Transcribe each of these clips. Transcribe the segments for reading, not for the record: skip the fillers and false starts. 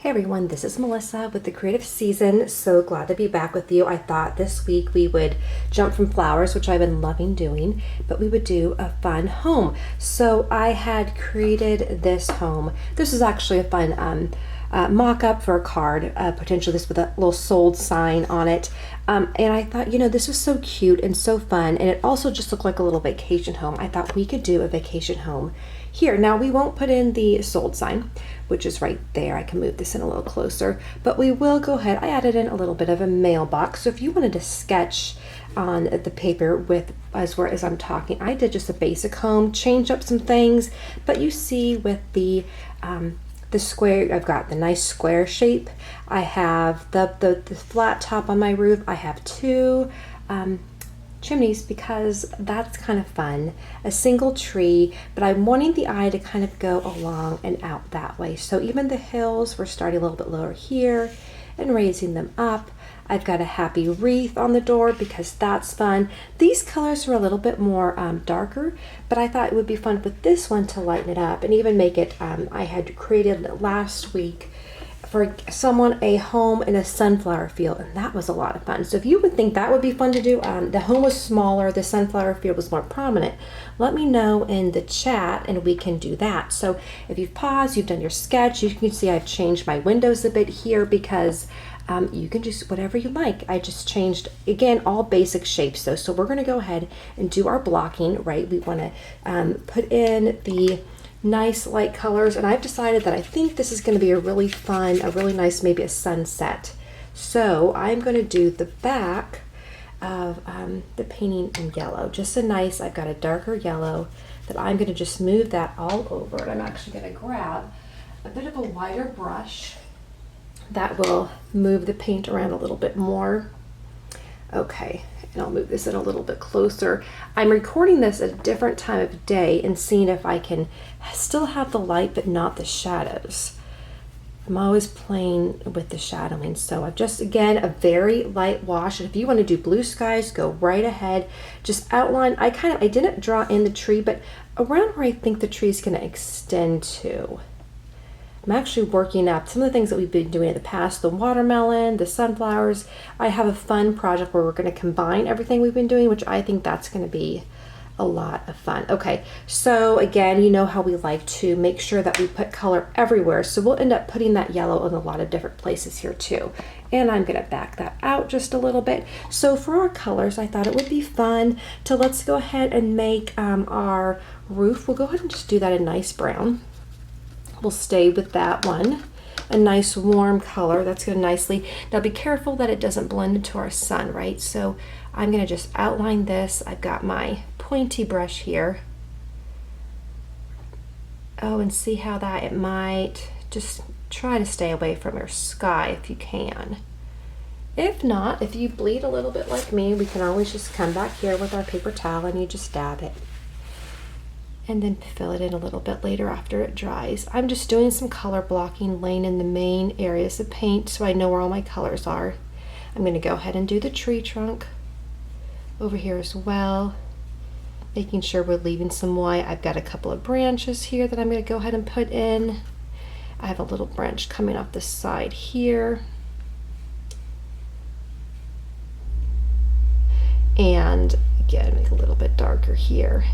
Hey everyone, this is Melissa with The Creative Season. So glad to be back with you. I thought this week we would jump from flowers, which I've been loving doing, but we would do a fun home. So I had created this home. This is actually a fun mock-up for a card, potentially this with a little sold sign on it. And I thought, this was so cute and so fun, and it also just looked like a little vacation home. I thought we could do a vacation home here. Now we won't put in the sold sign, which is right there. I can move this in a little closer, but we will go ahead. I added in a little bit of a mailbox. So if you wanted to sketch on the paper with as I'm talking, I did just a basic home, change up some things, but you see with the square, I've got the nice square shape. I have the flat top on my roof. I have two chimneys because that's kind of fun. A single tree, but I'm wanting the eye to kind of go along and out that way. So even the hills, we're starting a little bit lower here and raising them up. I've got a happy wreath on the door because that's fun. These colors are a little bit more darker, but I thought it would be fun with this one to lighten it up and even make it, I had created last week for someone a home in a sunflower field, and that was a lot of fun. So if you would think that would be fun to do, the home was smaller, the sunflower field was more prominent, let me know in the chat and we can do that. So if you've paused, you've done your sketch, you can see I've changed my windows a bit here because you can just whatever you like. I just changed, again, all basic shapes though. So we're going to go ahead and do our blocking, right? We want to put in the nice light colors, and I've decided that I think this is going to be a really fun, a really nice, maybe a sunset. So I'm going to do the back of the painting in yellow, just a nice, I've got a darker yellow that I'm going to just move that all over, and I'm actually going to grab a bit of a wider brush that will move the paint around a little bit more. Okay, and I'll move this in a little bit closer. I'm recording this at a different time of day and seeing if I can still have the light but not the shadows. I'm always playing with the shadowing. So I've just, again, a very light wash. And if you want to do blue skies, go right ahead. Just outline. I didn't draw in the tree, but around where I think the tree is going to extend to. I'm actually working up some of the things that we've been doing in the past, the watermelon, the sunflowers. I have a fun project where we're going to combine everything we've been doing, which I think that's going to be a lot of fun. Okay, so again, you know how we like to make sure that we put color everywhere. So we'll end up putting that yellow in a lot of different places here too. And I'm going to back that out just a little bit. So for our colors, I thought it would be fun to let's go ahead and make our roof. We'll go ahead and just do that in nice brown. We'll stay with that one, a nice warm color. That's going to nicely, now be careful that it doesn't blend into our sun, right? So I'm going to just outline this. I've got my pointy brush here. Oh, and see how that, it might just try to stay away from your sky if you can. If not, if you bleed a little bit like me, we can always just come back here with our paper towel and you just dab it. And then fill it in a little bit later after it dries. I'm just doing some color blocking, laying in the main areas of paint so I know where all my colors are. I'm going to go ahead and do the tree trunk over here as well, making sure we're leaving some white. I've got a couple of branches here that I'm going to go ahead and put in. I have a little branch coming off the side here. And again, make a little bit darker here.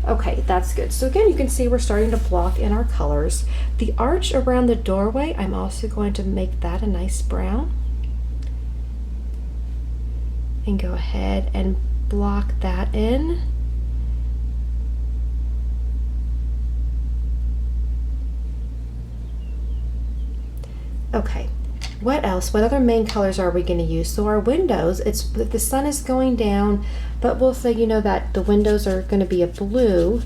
Okay, that's good. So again, you can see we're starting to block in our colors. The arch around the doorway, I'm also going to make that a nice brown. And go ahead and block that in. Okay, what else? What other main colors are we going to use? So our windows, it's the sun is going down, but we'll say, that the windows are going to be a blue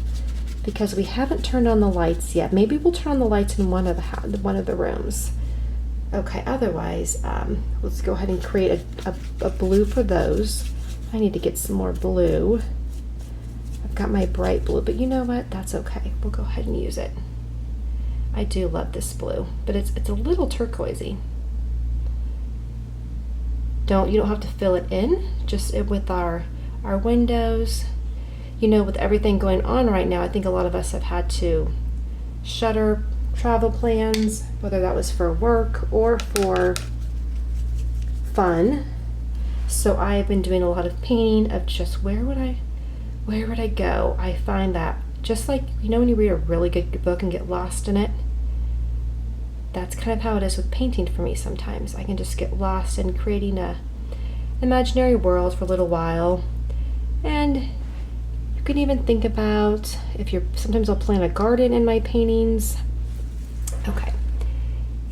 because we haven't turned on the lights yet. Maybe we'll turn on the lights in one of the rooms. Okay, otherwise, let's go ahead and create a blue for those. I need to get some more blue. I've got my bright blue, but you know what? That's okay. We'll go ahead and use it. I do love this blue, but it's a little turquoisey. You don't have to fill it in, just with our windows. With everything going on right now, I think a lot of us have had to shutter travel plans, whether that was for work or for fun. So I've been doing a lot of painting of just where would I go? I find that just like, you know, when you read a really good book and get lost in it, that's kind of how it is with painting for me sometimes. I can just get lost in creating a imaginary world for a little while. And you can even think about sometimes I'll plant a garden in my paintings. Okay,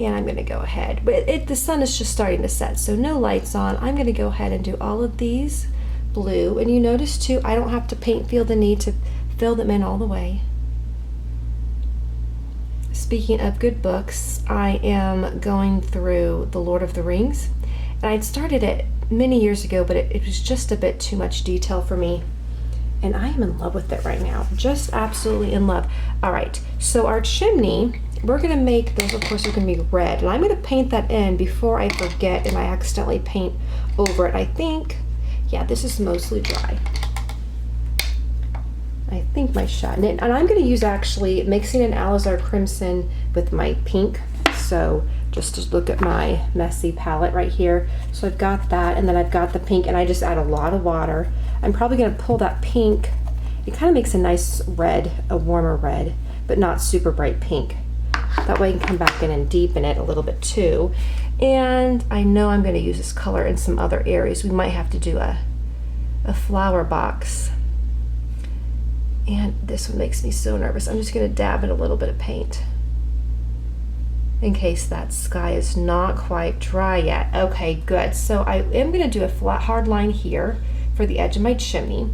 and I'm gonna go ahead, but the sun is just starting to set, so no lights on. I'm gonna go ahead and do all of these blue, and you notice too, I don't have to feel the need to fill them in all the way. Speaking of good books, I am going through The Lord of the Rings, and I'd started it many years ago, but it was just a bit too much detail for me, and I am in love with it right now. Just absolutely in love. All right, so our chimney, we're gonna make those, of course, are gonna be red, and I'm gonna paint that in before I forget and I accidentally paint over it. I think, yeah, this is mostly dry. I think my shot, and I'm going to use actually mixing an Alizar Crimson with my pink. So just to look at my messy palette right here. So I've got that, and then I've got the pink, and I just add a lot of water. I'm probably going to pull that pink. It kind of makes a nice red, a warmer red, but not super bright pink. That way I can come back in and deepen it a little bit too. And I know I'm going to use this color in some other areas. We might have to do a flower box. And this one makes me so nervous. I'm just going to dab in a little bit of paint in case that sky is not quite dry yet. Okay, good. So I am going to do a flat hard line here for the edge of my chimney.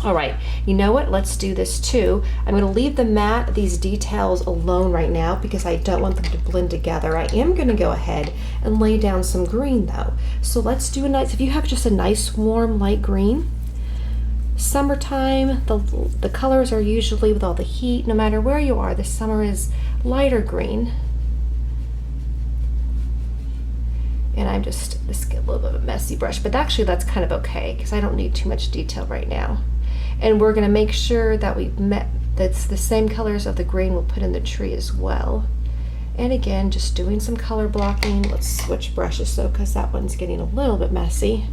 All right, you know what? Let's do this too. I'm going to leave the matte, these details alone right now because I don't want them to blend together. I am going to go ahead and lay down some green though. So let's do a nice, if you have just a nice warm light green, summertime, the colors are usually, with all the heat, no matter where you are, the summer is lighter green. And this get a little bit of a messy brush, but actually that's kind of okay because I don't need too much detail right now. And we're going to make sure that that's the same colors of the green we'll put in the tree as well. And again, just doing some color blocking. Let's switch brushes so because that one's getting a little bit messy.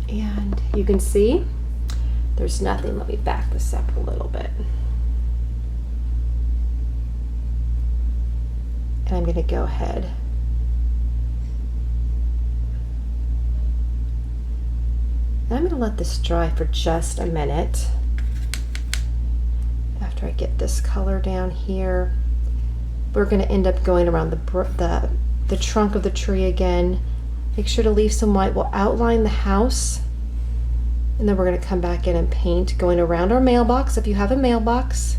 And you can see there's nothing. Let me back this up a little bit. And I'm going to go ahead and I'm going to let this dry for just a minute after I get this color down here. We're going to end up going around the trunk of the tree again. Make sure to leave some white. We'll outline the house, and then we're going to come back in and paint going around our mailbox if you have a mailbox.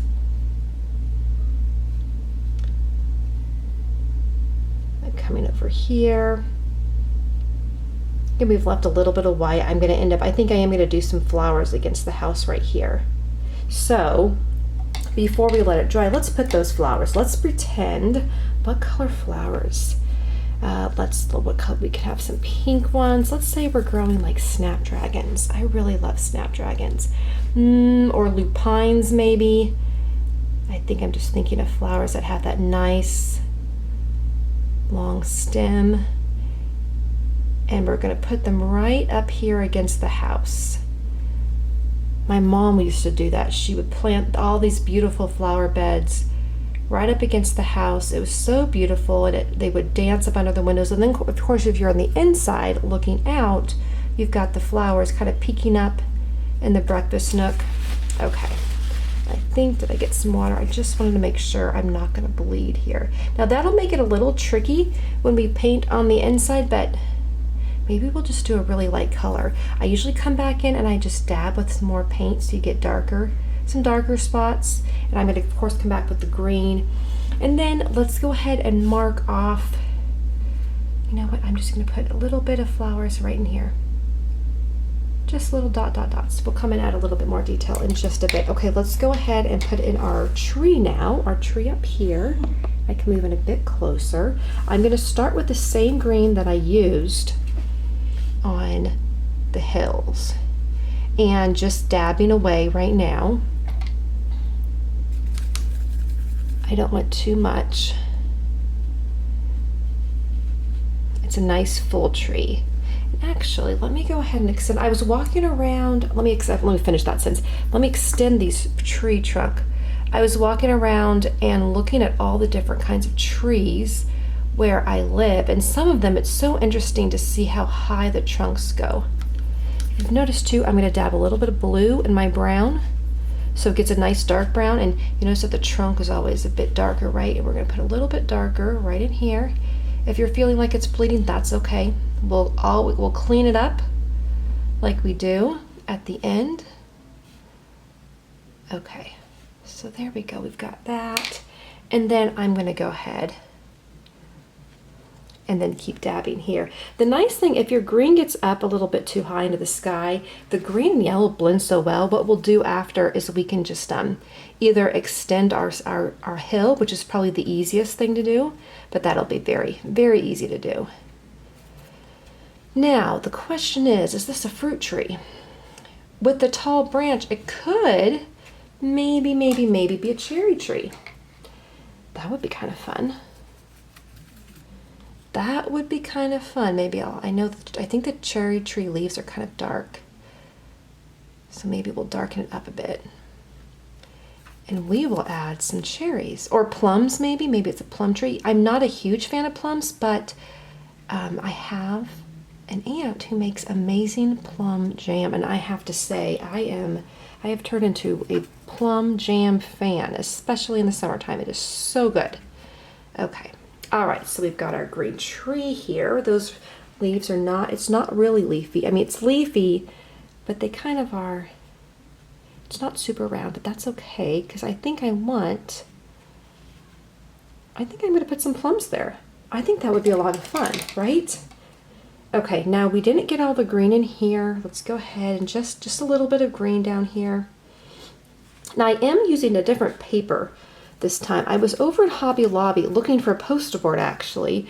I'm coming over here. And we've left a little bit of white. I'm going to end up, I think I am going to do some flowers against the house right here. So before we let it dry, let's put those flowers. Let's pretend, what color flowers? What color? We could have some pink ones. Let's say we're growing like snapdragons. I really love snapdragons. Or lupines maybe. I think I'm just thinking of flowers that have that nice long stem. And we're going to put them right up here against the house. My mom used to do that. She would plant all these beautiful flower beds right up against the house. It was so beautiful, and they would dance up under the windows. And then, of course, if you're on the inside looking out, you've got the flowers kind of peeking up in the breakfast nook. Okay, I think, did I get some water? I just wanted to make sure I'm not going to bleed here. Now, that'll make it a little tricky when we paint on the inside, but maybe we'll just do a really light color. I usually come back in and I just dab with some more paint so you get some darker spots. And I'm going to, of course, come back with the green. And then let's go ahead and mark off. You know what? I'm just going to put a little bit of flowers right in here. Just little dots. We'll come and add a little bit more detail in just a bit. Okay, let's go ahead and put in our tree now. Our tree up here. I can move in a bit closer. I'm going to start with the same green that I used on the hills and just dabbing away right now. I don't want too much. It's a nice full tree. Actually, let me go ahead and extend. I was walking around, let me finish that sentence. Let me extend these tree trunk. I was walking around and looking at all the different kinds of trees where I live, and some of them, it's so interesting to see how high the trunks go. You've noticed too, I'm gonna dab a little bit of blue in my brown, so it gets a nice dark brown, and you notice that the trunk is always a bit darker, right? And we're gonna put a little bit darker right in here. If you're feeling like it's bleeding, that's okay. We'll clean it up like we do at the end. Okay, so there we go, we've got that. And then I'm gonna go ahead and then keep dabbing here. The nice thing, if your green gets up a little bit too high into the sky, the green and yellow blend so well. What we'll do after is we can just either extend our hill, which is probably the easiest thing to do, but that'll be very, very easy to do. Now, the question is this a fruit tree? With the tall branch, it could maybe be a cherry tree. That would be kind of fun. That would be kind of fun. Maybe I think the cherry tree leaves are kind of dark. So maybe we'll darken it up a bit. And we will add some cherries or plums maybe. Maybe it's a plum tree. I'm not a huge fan of plums, but I have an aunt who makes amazing plum jam. And I have to say, I have turned into a plum jam fan, especially in the summertime. It is so good. Okay. All right, so we've got our green tree here. Those leaves are it's not really leafy. I mean, it's leafy, but they kind of are, it's not super round, but that's okay, because I think I'm gonna put some plums there. I think that would be a lot of fun, right? Okay, now we didn't get all the green in here. Let's go ahead and just a little bit of green down here. Now I am using a different paper this time. I was over at Hobby Lobby looking for a poster board actually,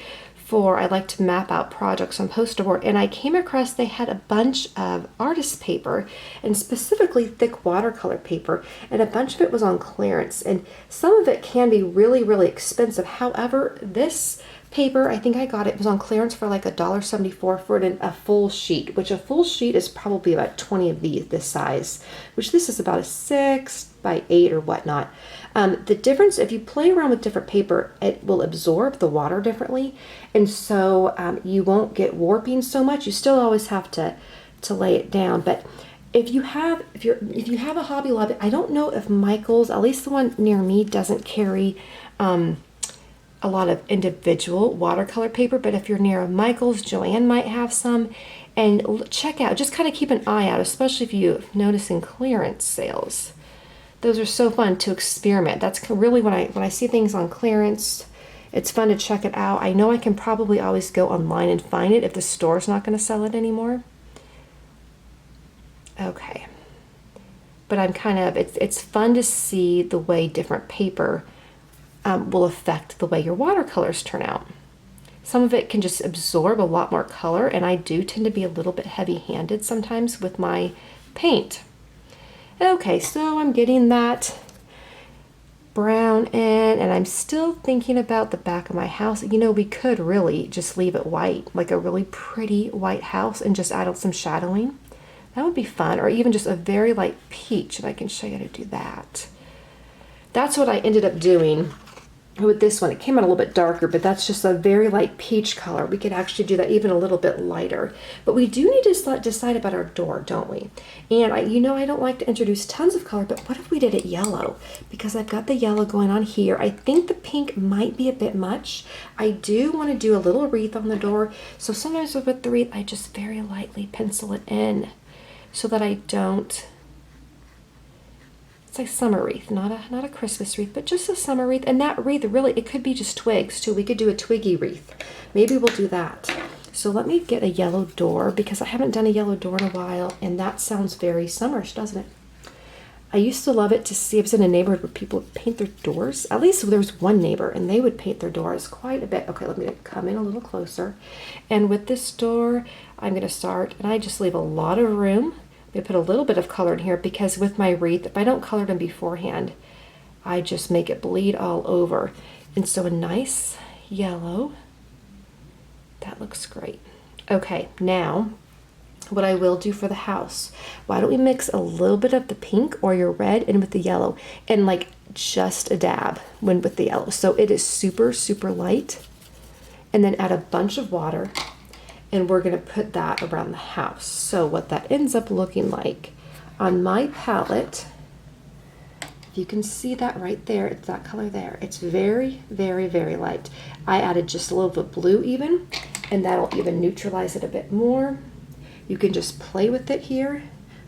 I like to map out projects on poster board, and I came across they had a bunch of artist paper, and specifically thick watercolor paper, and a bunch of it was on clearance, and some of it can be really, really expensive. However, this paper, I think I got it was on clearance for like $1.74 for a full sheet, which a full sheet is probably about 20 of this size, which this is about a 6 by 8 or whatnot. The difference, if you play around with different paper, it will absorb the water differently, and so you won't get warping so much. You still always have to lay it down, but if you have a Hobby Lobby, I don't know if Michael's, at least the one near me, doesn't carry a lot of individual watercolor paper, but if you're near a Michael's, Joanne might have some, and check out, just kind of keep an eye out, especially if you're noticing clearance sales. Those are so fun to experiment. That's really when I see things on clearance, it's fun to check it out. I know I can probably always go online and find it if the store's not going to sell it anymore. Okay. But I'm it's fun to see the way different paper will affect the way your watercolors turn out. Some of it can just absorb a lot more color, and I do tend to be a little bit heavy-handed sometimes with my paint. Okay, so I'm getting that brown in, and I'm still thinking about the back of my house. You know, we could really just leave it white, like a really pretty white house, and just add some shadowing. That would be fun, or even just a very light peach, and I can show you how to do that. That's what I ended up doing with this one. It came out a little bit darker, but that's just a very light peach color. We could actually do that even a little bit lighter. But we do need to decide about our door, don't we? And I don't like to introduce tons of color, but what if we did it yellow? Because I've got the yellow going on here. I think the pink might be a bit much. I do want to do a little wreath on the door. So sometimes with the wreath, I just very lightly pencil it in so that I don't... It's like summer wreath, not a Christmas wreath, but just a summer wreath. And that wreath, really, it could be just twigs too. We could do a twiggy wreath. Maybe we'll do that. So let me get a yellow door, because I haven't done a yellow door in a while, and that sounds very summerish, doesn't it? I used to love it to see, I was in a neighborhood where people would paint their doors. At least there was one neighbor, and they would paint their doors quite a bit. Okay, let me come in a little closer. And with this door, I'm going to start, and I just leave a lot of room. We put a little bit of color in here, because with my wreath, if I don't color them beforehand, I just make it bleed all over. And so a nice yellow, that looks great. Okay, now what I will do for the house, why don't we mix a little bit of the pink or your red in with the yellow, and like just a dab when with the yellow, so it is super, super light. And then add a bunch of water, and we're gonna put that around the house. So what that ends up looking like on my palette, if you can see that right there, it's that color there. It's very, very, very light. I added just a little bit of blue even, and that'll even neutralize it a bit more. You can just play with it here.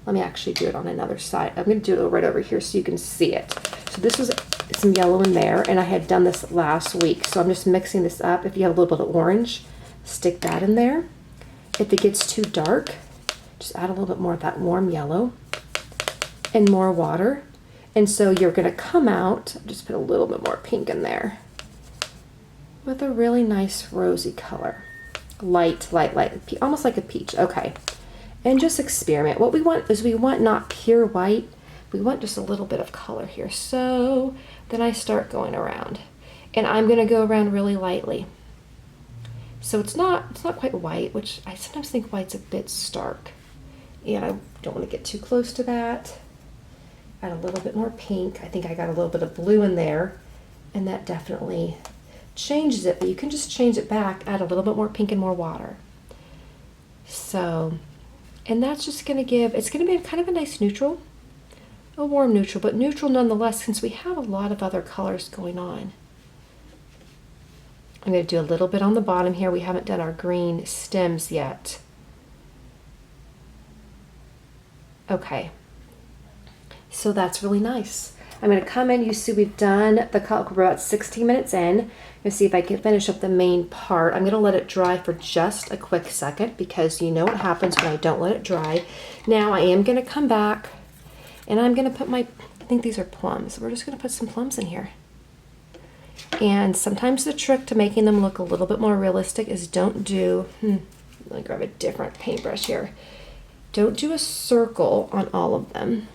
Let me actually do it on another side. I'm gonna do it right over here so you can see it. So this was some yellow in there, and I had done this last week. So I'm just mixing this up. If you have a little bit of orange, stick that in there. If it gets too dark, just add a little bit more of that warm yellow and more water. And so you're gonna come out, just put a little bit more pink in there, with a really nice rosy color. Light, light, light, almost like a peach. Okay, and just experiment. What we want is we want not pure white, we want just a little bit of color here. So then I start going around, and I'm gonna go around really lightly. So it's not quite white, which I sometimes think white's a bit stark, and I don't want to get too close to that. Add a little bit more pink. I think I got a little bit of blue in there, and that definitely changes it, but you can just change it back, add a little bit more pink and more water. So, and that's just gonna give, it's gonna be kind of a nice neutral, a warm neutral, but neutral nonetheless, since we have a lot of other colors going on. I'm gonna do a little bit on the bottom here. We haven't done our green stems yet. Okay. So that's really nice. I'm going to come in, you see we've done the color, we're about 16 minutes in. I'm going to see if I can finish up the main part. I'm going to let it dry for just a quick second, because you know what happens when I don't let it dry. Now I am going to come back, and I'm going to put my, I think these are plums. We're just going to put some plums in here. And sometimes the trick to making them look a little bit more realistic is don't do, let me grab a different paintbrush here. Don't do a circle on all of them.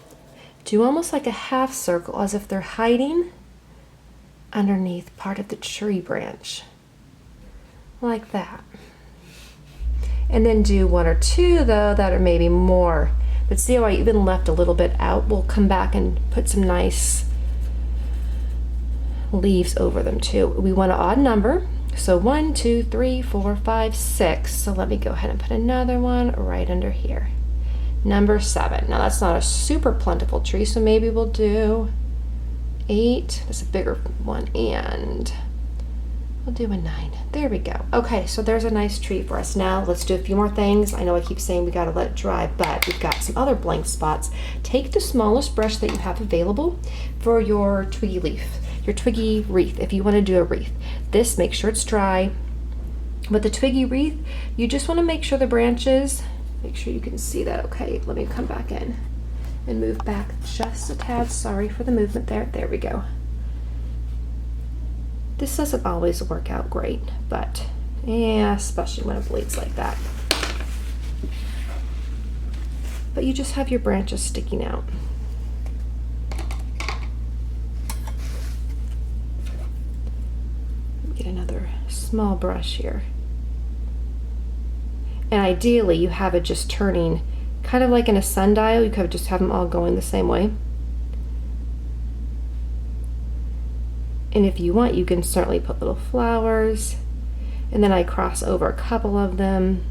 Do almost like a half circle, as if they're hiding underneath part of the tree branch, like that. And then do one or two though that are maybe more, but see how I even left a little bit out? We'll come back and put some nice leaves over them too. We want an odd number, so 1, 2, 3, 4, 5, 6. So let me go ahead and put another one right under here. Number 7. Now that's not a super plentiful tree, so maybe we'll do 8. That's a bigger one, and we'll do a 9. There we go. Okay, so there's a nice tree for us. Now let's do a few more things. I know I keep saying we gotta let it dry, but we've got some other blank spots. Take the smallest brush that you have available for your twiggy leaf, your twiggy wreath, if you want to do a wreath. This, make sure it's dry. With the twiggy wreath, you just want to make sure the branches, make sure you can see that. Okay, let me come back in and move back just a tad. Sorry for the movement there. There we go. This doesn't always work out great, but yeah, especially when it bleeds like that. But you just have your branches sticking out. Get another small brush here. And ideally you have it just turning kind of like in a sundial. You could just have them all going the same way. And if you want, you can certainly put little flowers. And then I cross over a couple of them.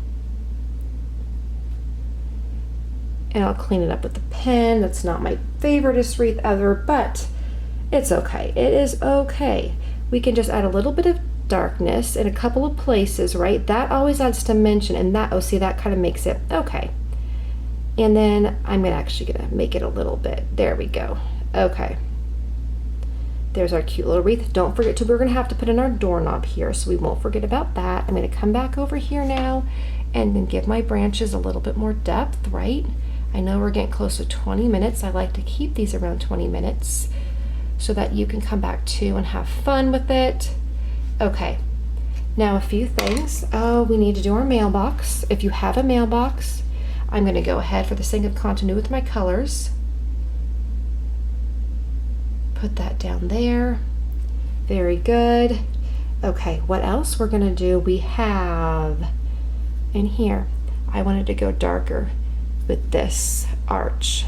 And I'll clean it up with the pen. That's not my favoriteest wreath ever, but it's okay. It is okay. We can just add a little bit of darkness in a couple of places, right? That always adds dimension, and that, oh, see, that kind of makes it okay. And then I'm actually gonna make it a little bit. There we go. Okay. There's our cute little wreath. Don't forget to, we're gonna have to put in our doorknob here, so we won't forget about that. I'm gonna come back over here now and then give my branches a little bit more depth, right? I know we're getting close to 20 minutes. I like to keep these around 20 minutes so that you can come back to and have fun with it. Okay, now a few things. Oh, we need to do our mailbox. If you have a mailbox, I'm gonna go ahead for the sake of continuity with my colors. Put that down there. Very good. Okay, what else we're gonna do? We have in here, I wanted to go darker with this arch.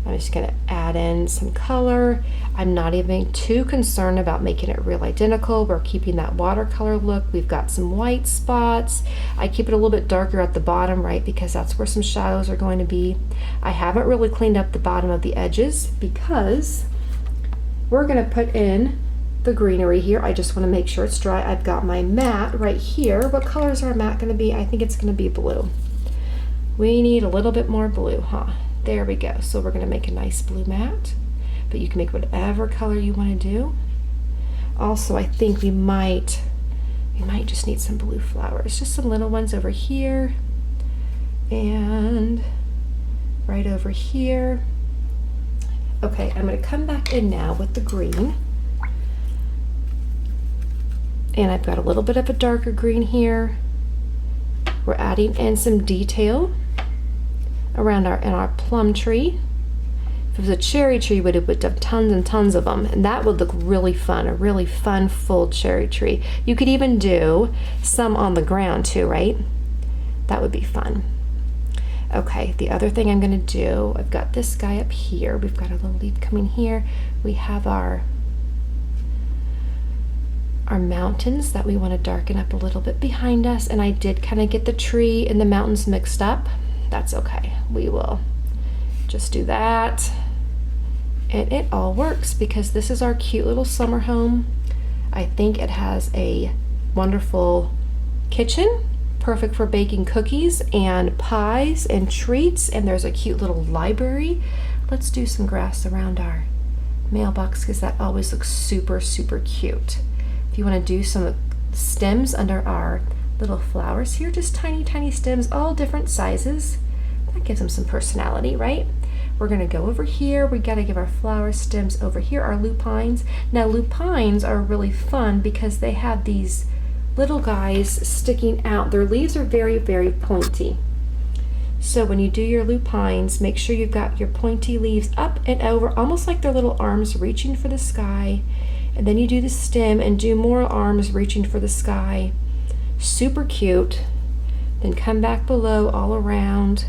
I'm just gonna add in some color. I'm not even too concerned about making it real identical. We're keeping that watercolor look. We've got some white spots. I keep it a little bit darker at the bottom, right? Because that's where some shadows are going to be. I haven't really cleaned up the bottom of the edges because we're gonna put in the greenery here. I just wanna make sure it's dry. I've got my matte right here. What color is our matte gonna be? I think it's gonna be blue. We need a little bit more blue, huh? There we go. So we're gonna make a nice blue matte, but you can make whatever color you wanna do. Also, I think we might just need some blue flowers, just some little ones over here and right over here. Okay, I'm gonna come back in now with the green. And I've got a little bit of a darker green here. We're adding in some detail around our plum tree. If it was a cherry tree, we would have tons and tons of them, and that would look really fun, a really fun full cherry tree. You could even do some on the ground too, right? That would be fun. Okay, the other thing I'm gonna do, I've got this guy up here. We've got a little leaf coming here. We have our mountains that we want to darken up a little bit behind us, and I did kind of get the tree and the mountains mixed up. That's okay. We will just do that. And it all works because this is our cute little summer home. I think it has a wonderful kitchen, perfect for baking cookies and pies and treats, and there's a cute little library. Let's do some grass around our mailbox because that always looks super, super cute. If you want to do some stems under our little flowers here, just tiny, tiny stems, all different sizes. That gives them some personality, right? We're going to go over here. We got to give our flower stems over here, our lupines. Now, lupines are really fun because they have these little guys sticking out. Their leaves are very, very pointy. So when you do your lupines, make sure you've got your pointy leaves up and over, almost like their little arms reaching for the sky. And then you do the stem and do more arms reaching for the sky. Super cute. Then come back below all around.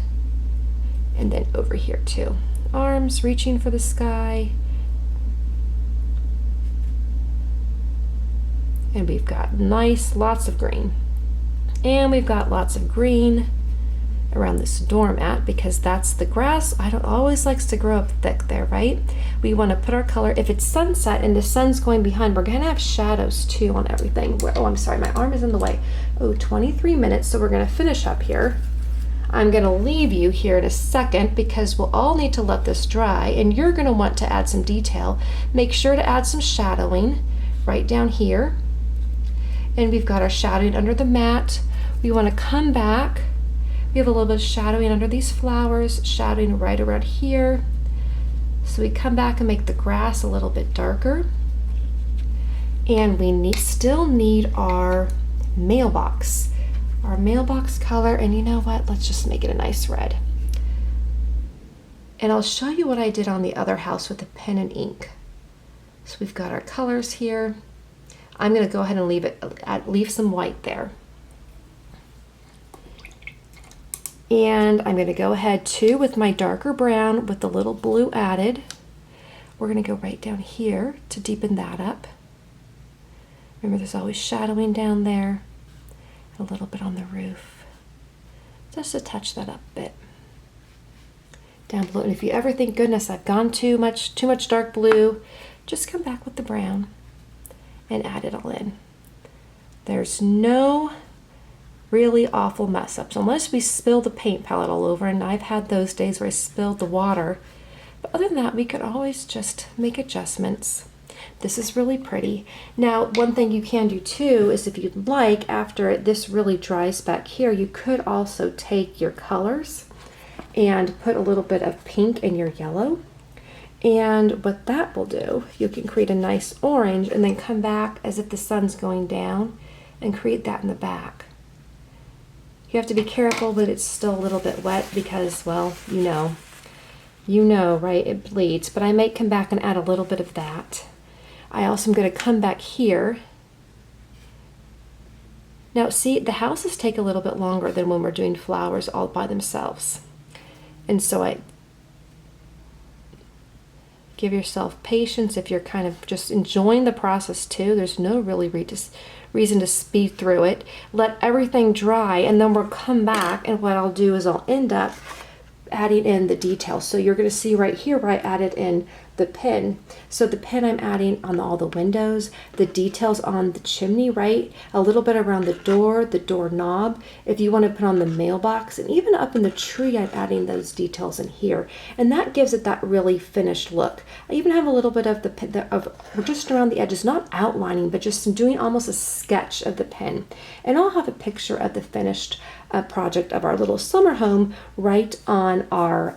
And then over here too. Arms reaching for the sky. And we've got nice, lots of green. And we've got lots of green around this doormat because that's the grass. I don't always likes to grow up thick there, right? We want to put our color, if it's sunset and the sun's going behind, we're gonna have shadows too on everything. Oh, I'm sorry, my arm is in the way. Oh, 23 minutes, so we're gonna finish up here. I'm gonna leave you here in a second because we'll all need to let this dry, and you're gonna want to add some detail. Make sure to add some shadowing right down here. And we've got our shadowing under the mat. We want to come back. We have a little bit of shadowing under these flowers, shadowing right around here. So we come back and make the grass a little bit darker. And we still need our mailbox. Our mailbox color, and you know what? Let's just make it a nice red. And I'll show you what I did on the other house with the pen and ink. So we've got our colors here. I'm gonna go ahead and leave some white there. And I'm gonna go ahead too with my darker brown with the little blue added. We're gonna go right down here to deepen that up. Remember, there's always shadowing down there. A little bit on the roof. Just to touch that up a bit. Down below, and if you ever think, goodness, I've gone too much dark blue, just come back with the brown and add it all in. There's no really awful mess ups unless we spill the paint palette all over, and I've had those days where I spilled the water, but other than that we could always just make adjustments. This is really pretty. Now, one thing you can do too is if you'd like, after this really dries back here, you could also take your colors and put a little bit of pink in your yellow, and what that will do, you can create a nice orange and then come back as if the sun's going down and create that in the back. You have to be careful that it's still a little bit wet because, well, you You know, right? It bleeds, but I might come back and add a little bit of that. I also am going to come back here. Now see, the houses take a little bit longer than when we're doing flowers all by themselves. And so I give yourself patience if you're kind of just enjoying the process too. There's no really reason to speed through it. Let everything dry, and then we'll come back, and what I'll do is I'll end up adding in the details. So you're going to see right here where I added in the pin. So the pin I'm adding on all the windows, the details on the chimney, right? A little bit around the door knob. If you want to put on the mailbox, and even up in the tree, I'm adding those details in here. And that gives it that really finished look. I even have a little bit of the pin, just around the edges, not outlining, but just doing almost a sketch of the pin. And I'll have a picture of the finished project of our little summer home right on our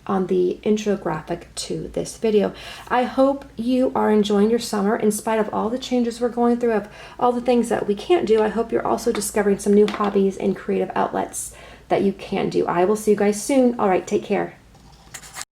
on the intro graphic to this video. I hope you are enjoying your summer in spite of all the changes we're going through, of all the things that we can't do. I hope you're also discovering some new hobbies and creative outlets that you can do. I will see you guys soon. All right, take care.